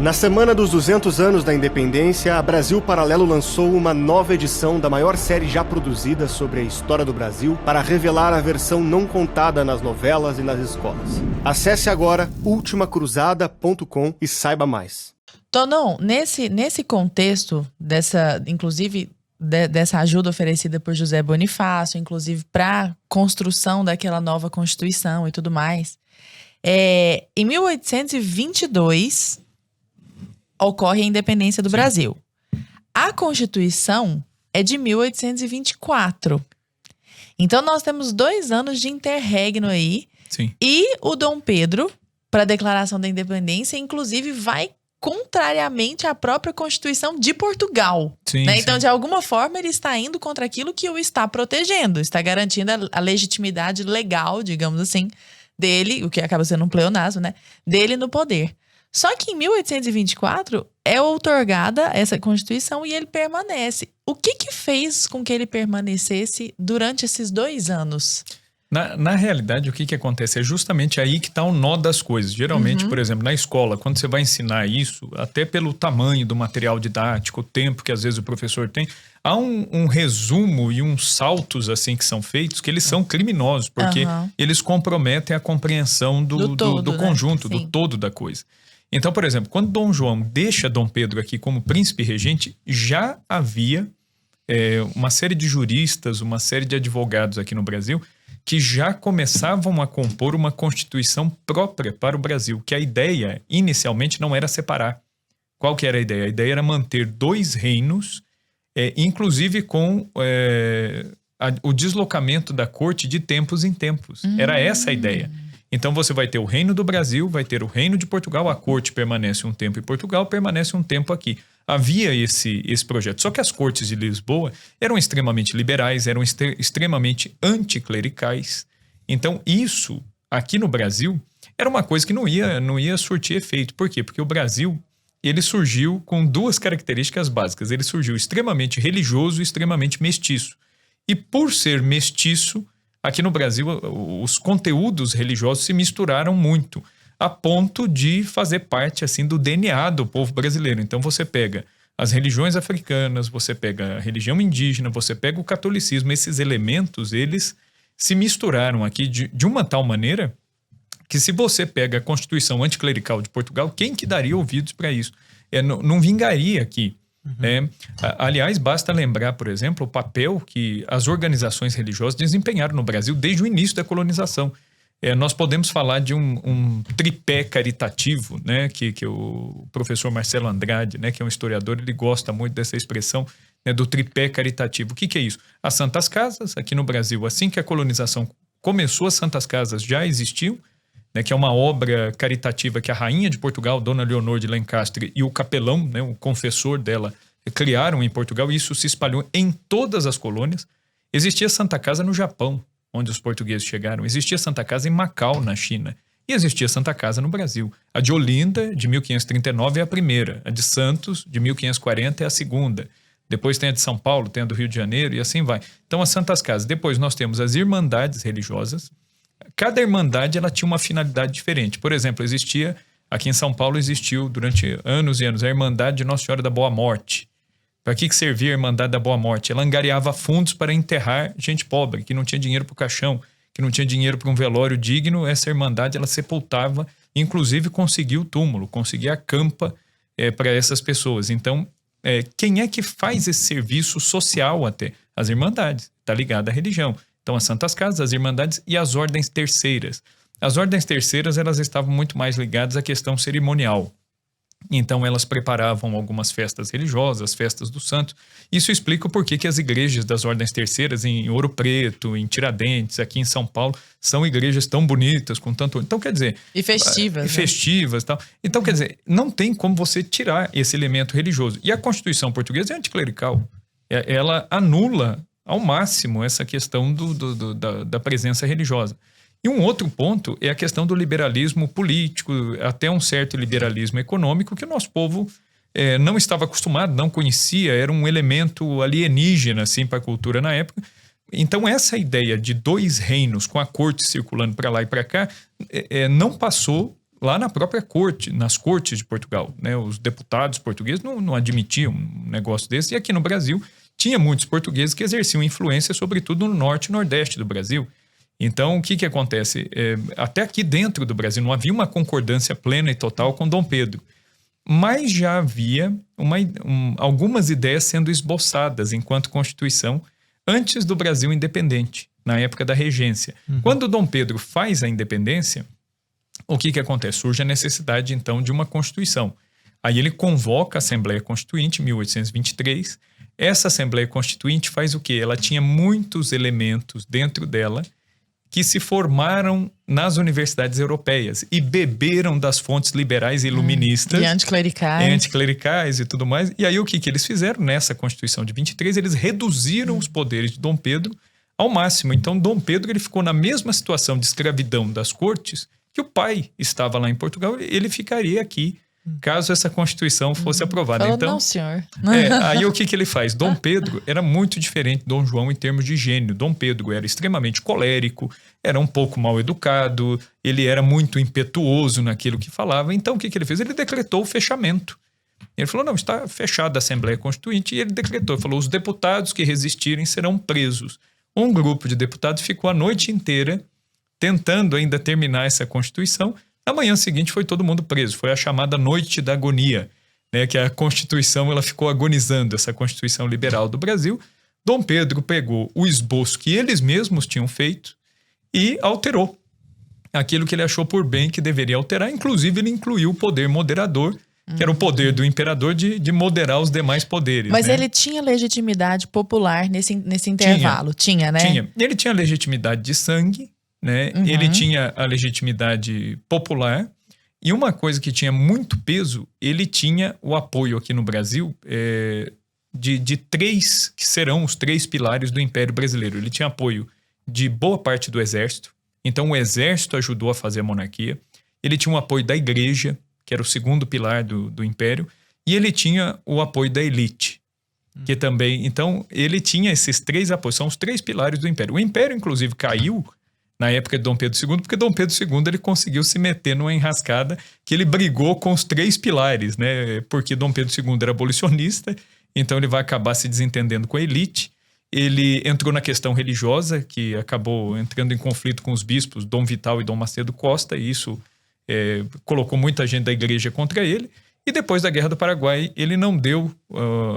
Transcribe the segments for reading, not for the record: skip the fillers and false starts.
Na semana dos 200 anos da independência, a Brasil Paralelo lançou uma nova edição da maior série já produzida sobre a história do Brasil para revelar a versão não contada nas novelas e nas escolas. Acesse agora ultimacruzada.com e saiba mais. Tonon, nesse contexto, dessa ajuda oferecida por José Bonifácio, inclusive para a construção daquela nova Constituição e tudo mais, em 1822 ocorre a independência do Brasil. A Constituição é de 1824. Então nós temos 2 anos de interregno aí. Sim. E o Dom Pedro, para a declaração da independência, inclusive vai contrariamente à própria Constituição de Portugal. Sim, né? sim. Então, de alguma forma, ele está indo contra aquilo que o está protegendo, está garantindo a legitimidade legal, digamos assim, dele, o que acaba sendo um pleonasmo, né? Dele no poder. Só que em 1824 é outorgada essa Constituição e ele permanece. O que fez com que ele permanecesse durante esses 2 anos? Na realidade, o que acontece? É justamente aí que está o nó das coisas. Geralmente, por exemplo, na escola, quando você vai ensinar isso, até pelo tamanho do material didático, o tempo que às vezes o professor tem, há um resumo e uns saltos assim que são feitos que eles são criminosos, porque eles comprometem a compreensão do conjunto, né? do todo da coisa. Então, por exemplo, quando Dom João deixa Dom Pedro aqui como príncipe regente, já havia uma série de juristas, uma série de advogados aqui no Brasil que já começavam a compor uma constituição própria para o Brasil, que a ideia inicialmente não era separar. Qual que era a ideia? A ideia era manter 2 reinos, inclusive com o deslocamento da corte de tempos em tempos. Era essa a ideia. Então você vai ter o reino do Brasil, vai ter o reino de Portugal, a corte permanece um tempo em Portugal, permanece um tempo aqui. Havia esse projeto. Só que as cortes de Lisboa eram extremamente liberais, eram extremamente anticlericais. Então isso, aqui no Brasil, era uma coisa que não ia surtir efeito. Por quê? Porque o Brasil, ele surgiu com 2 características básicas. Ele surgiu extremamente religioso e extremamente mestiço. E por ser mestiço, aqui no Brasil, os conteúdos religiosos se misturaram muito, a ponto de fazer parte assim do DNA do povo brasileiro. Então você pega as religiões africanas, você pega a religião indígena, você pega o catolicismo, esses elementos, eles se misturaram aqui de uma tal maneira que se você pega a Constituição Anticlerical de Portugal, quem que daria ouvidos para isso? Não vingaria aqui. Aliás, basta lembrar, por exemplo, o papel que as organizações religiosas desempenharam no Brasil desde o início da colonização. Nós podemos falar de um tripé caritativo, né, que o professor Marcelo Andrade, né, que é um historiador, ele gosta muito dessa expressão, né, do tripé caritativo. O que é isso? As Santas Casas, aqui no Brasil, assim que a colonização começou, as Santas Casas já existiam, né, que é uma obra caritativa que a rainha de Portugal, Dona Leonor de Lencastre, e o capelão, né, o confessor dela, criaram em Portugal, e isso se espalhou em todas as colônias. Existia Santa Casa no Japão, onde os portugueses chegaram. Existia Santa Casa em Macau, na China. E existia Santa Casa no Brasil. A de Olinda, de 1539, é a primeira. A de Santos, de 1540, é a segunda. Depois tem a de São Paulo, tem a do Rio de Janeiro, e assim vai. Então, as Santas Casas. Depois nós temos as irmandades religiosas. Cada irmandade, ela tinha uma finalidade diferente. Por exemplo, aqui em São Paulo existiu durante anos e anos a Irmandade de Nossa Senhora da Boa Morte. Para que servia a Irmandade da Boa Morte? Ela angariava fundos para enterrar gente pobre, que não tinha dinheiro para o caixão, que não tinha dinheiro para um velório digno. Essa Irmandade, ela sepultava, inclusive conseguia o túmulo, conseguia a campa para essas pessoas. Então, quem é que faz esse serviço social até? As Irmandades, está ligado à religião. Então, as Santas Casas, as Irmandades e as Ordens Terceiras. As Ordens Terceiras, elas estavam muito mais ligadas à questão cerimonial. Então, elas preparavam algumas festas religiosas, festas dos santos. Isso explica o porquê que as igrejas das Ordens Terceiras em Ouro Preto, em Tiradentes, aqui em São Paulo, são igrejas tão bonitas, com tanto... Então, quer dizer... E festivas. E festivas e tal. Então, quer dizer, não tem como você tirar esse elemento religioso. E a Constituição portuguesa é anticlerical. Ela anula ao máximo essa questão da presença religiosa. E um outro ponto é a questão do liberalismo político, até um certo liberalismo econômico que o nosso povo não estava acostumado, não conhecia, era um elemento alienígena assim, para a cultura na época. Então essa ideia de 2 reinos com a corte circulando para lá e para cá não passou lá na própria corte, nas cortes de Portugal, né? Os deputados portugueses não admitiam um negócio desse. E aqui no Brasil tinha muitos portugueses que exerciam influência, sobretudo no norte e nordeste do Brasil. Então, o que acontece? Até aqui dentro do Brasil não havia uma concordância plena e total com Dom Pedro. Mas já havia algumas ideias sendo esboçadas enquanto Constituição antes do Brasil independente, na época da regência. Quando Dom Pedro faz a independência, o que acontece? Surge a necessidade, então, de uma Constituição. Aí ele convoca a Assembleia Constituinte, em 1823. Essa Assembleia Constituinte faz o quê? Ela tinha muitos elementos dentro dela que se formaram nas universidades europeias e beberam das fontes liberais e iluministas. E anticlericais. E tudo mais. E aí o que eles fizeram nessa Constituição de 23? Eles reduziram os poderes de Dom Pedro ao máximo. Então Dom Pedro ele ficou na mesma situação de escravidão das cortes que o pai estava lá em Portugal. Ele ficaria aqui caso essa Constituição fosse aprovada. Falou, então, não, senhor. Aí o que ele faz? Dom Pedro era muito diferente de Dom João em termos de gênio. Dom Pedro era extremamente colérico, era um pouco mal educado, ele era muito impetuoso naquilo que falava. Então o que ele fez? Ele decretou o fechamento. Ele falou, não, está fechada a Assembleia Constituinte, e ele decretou, falou, os deputados que resistirem serão presos. Um grupo de deputados ficou a noite inteira tentando ainda terminar essa Constituição. Na manhã seguinte foi todo mundo preso. Foi a chamada Noite da Agonia, né? Que a Constituição ela ficou agonizando, essa Constituição Liberal do Brasil. Dom Pedro pegou o esboço que eles mesmos tinham feito e alterou aquilo que ele achou por bem que deveria alterar. Inclusive, ele incluiu o poder moderador, que era o poder do imperador de moderar os demais poderes. Mas né? ele tinha legitimidade popular nesse intervalo? Tinha, né? Tinha. Ele tinha legitimidade de sangue, né? Ele tinha a legitimidade popular, e uma coisa que tinha muito peso, ele tinha o apoio aqui no Brasil de três, que serão os três pilares do Império Brasileiro. Ele tinha apoio de boa parte do Exército, então o Exército ajudou a fazer a monarquia. Ele tinha o apoio da Igreja, que era o segundo pilar do Império, e ele tinha o apoio da elite, que também... Então, ele tinha esses três apoios, são os três pilares do Império. O Império, inclusive, caiu na época de Dom Pedro II, porque Dom Pedro II ele conseguiu se meter numa enrascada que ele brigou com os três pilares, né? Porque Dom Pedro II era abolicionista, então ele vai acabar se desentendendo com a elite. Ele entrou na questão religiosa, que acabou entrando em conflito com os bispos Dom Vital e Dom Macedo Costa, e isso colocou muita gente da igreja contra ele. E depois da Guerra do Paraguai, ele não deu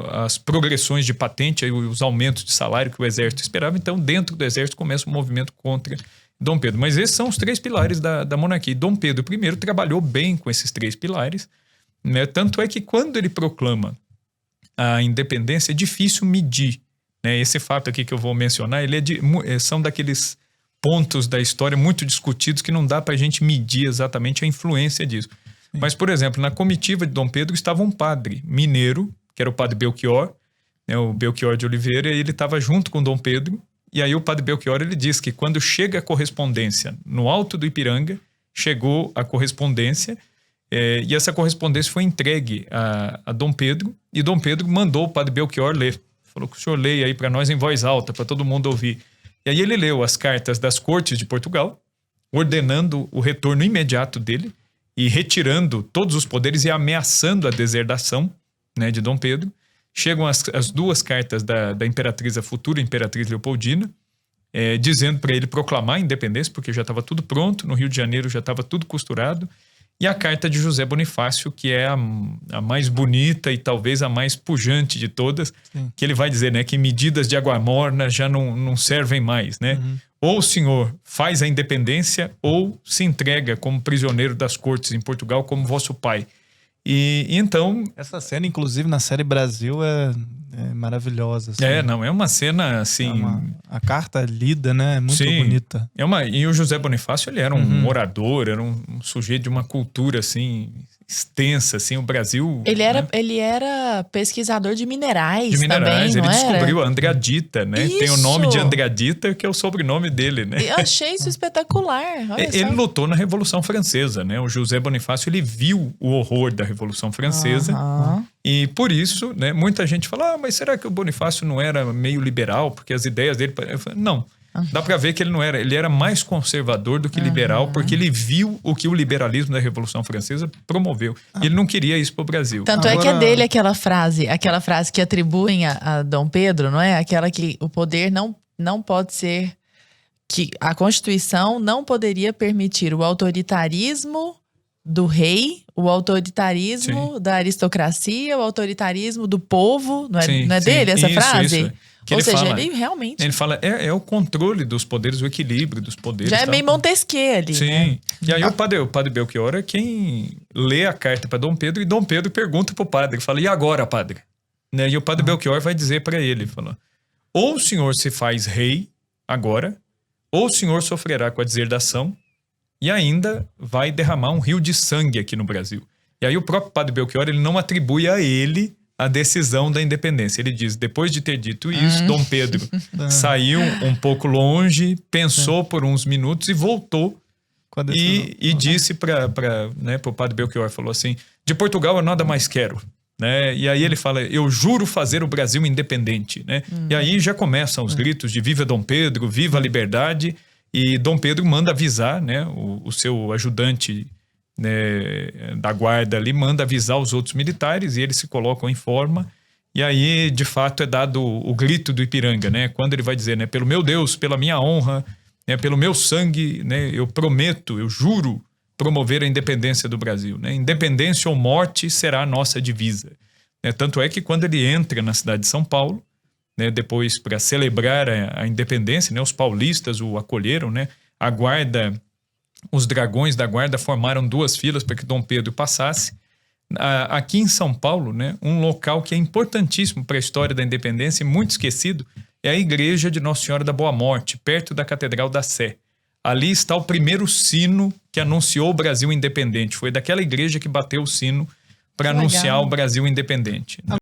as progressões de patente, os aumentos de salário que o Exército esperava. Então, dentro do Exército, começa um movimento contra Dom Pedro. Mas esses são os três pilares da monarquia. E Dom Pedro I trabalhou bem com esses três pilares, né? Tanto é que quando ele proclama a independência, é difícil medir, né? Esse fato aqui que eu vou mencionar, são daqueles pontos da história muito discutidos que não dá para a gente medir exatamente a influência disso. Sim. Mas, por exemplo, na comitiva de Dom Pedro estava um padre mineiro, que era o padre Belchior, né? O Belchior de Oliveira, e ele estava junto com Dom Pedro. E aí o padre Belchior ele diz que quando chega a correspondência no Alto do Ipiranga, chegou a correspondência, e essa correspondência foi entregue a Dom Pedro, e Dom Pedro mandou o padre Belchior ler. Falou que o senhor leia aí para nós em voz alta, para todo mundo ouvir. E aí ele leu as cartas das cortes de Portugal, ordenando o retorno imediato dele e retirando todos os poderes e ameaçando a deserdação, né, de Dom Pedro. Chegam as duas cartas da imperatriz, a futura imperatriz Leopoldina, dizendo para ele proclamar a independência, porque já estava tudo pronto, no Rio de Janeiro já estava tudo costurado. E a carta de José Bonifácio, que é a mais bonita e talvez a mais pujante de todas, sim, que ele vai dizer, né, que medidas de água morna já não servem mais, né? Uhum. Ou o senhor faz a independência ou se entrega como prisioneiro das cortes em Portugal como vosso pai. E então... Essa cena, inclusive, na série Brasil é maravilhosa. Assim. É uma cena assim... A carta lida, né? É muito bonita. E o José Bonifácio, ele era um orador, era um sujeito de uma cultura, assim, extensa, assim, o Brasil... Ele era pesquisador de minerais também, ele não descobriu a Andradita, né? Isso. Tem o nome de Andradita, que é o sobrenome dele, né? Eu achei isso espetacular. Ele lutou na Revolução Francesa, né? O José Bonifácio, ele viu o horror da Revolução Francesa. E por isso, né, muita gente fala, mas será que o Bonifácio não era meio liberal? Porque as ideias dele... Não. dá para ver que ele era mais conservador do que liberal, porque ele viu o que o liberalismo da Revolução Francesa promoveu. E ele não queria isso para o Brasil. Tanto é que é dele aquela frase que atribuem a Dom Pedro, não é? Aquela que o poder não pode ser, que a Constituição não poderia permitir o autoritarismo do rei, o autoritarismo da aristocracia, o autoritarismo do povo. Não é dele essa frase? Isso. Que Ou ele seja, fala, ele realmente... Ele fala, é o controle dos poderes, o equilíbrio dos poderes. Já é meio Montesquieu ali, Sim. né? E aí o padre Belchior é quem lê a carta para Dom Pedro, e Dom Pedro pergunta pro padre, fala, e agora, padre? Né? E o padre Belchior vai dizer para ele, fala, ou o senhor se faz rei agora, ou o senhor sofrerá com a deserdação e ainda vai derramar um rio de sangue aqui no Brasil. E aí o próprio padre Belchior, ele não atribui a ele a decisão da independência. Ele diz, depois de ter dito isso, Dom Pedro saiu um pouco longe, pensou por uns minutos e voltou e disse para o padre Belchior, falou assim, de Portugal eu nada mais quero. Né? E aí ele fala, eu juro fazer o Brasil independente. Né? E aí já começam os gritos de viva Dom Pedro, viva a liberdade, e Dom Pedro manda avisar, né, o seu ajudante, né, da guarda ali, manda avisar os outros militares, e eles se colocam em forma, e aí de fato é dado o grito do Ipiranga, né, quando ele vai dizer, né, pelo meu Deus, pela minha honra, né, pelo meu sangue, né, eu prometo, eu juro promover a independência do Brasil. Né? Independência ou morte será a nossa divisa. Né? Tanto é que quando ele entra na cidade de São Paulo, né, depois para celebrar a independência, né, os paulistas o acolheram, né, a guarda, os dragões da guarda formaram 2 filas para que Dom Pedro passasse. Aqui em São Paulo, né, um local que é importantíssimo para a história da independência e muito esquecido é a igreja de Nossa Senhora da Boa Morte, perto da Catedral da Sé. Ali está o primeiro sino que anunciou o Brasil independente. Foi daquela igreja que bateu o sino para anunciar o Brasil independente.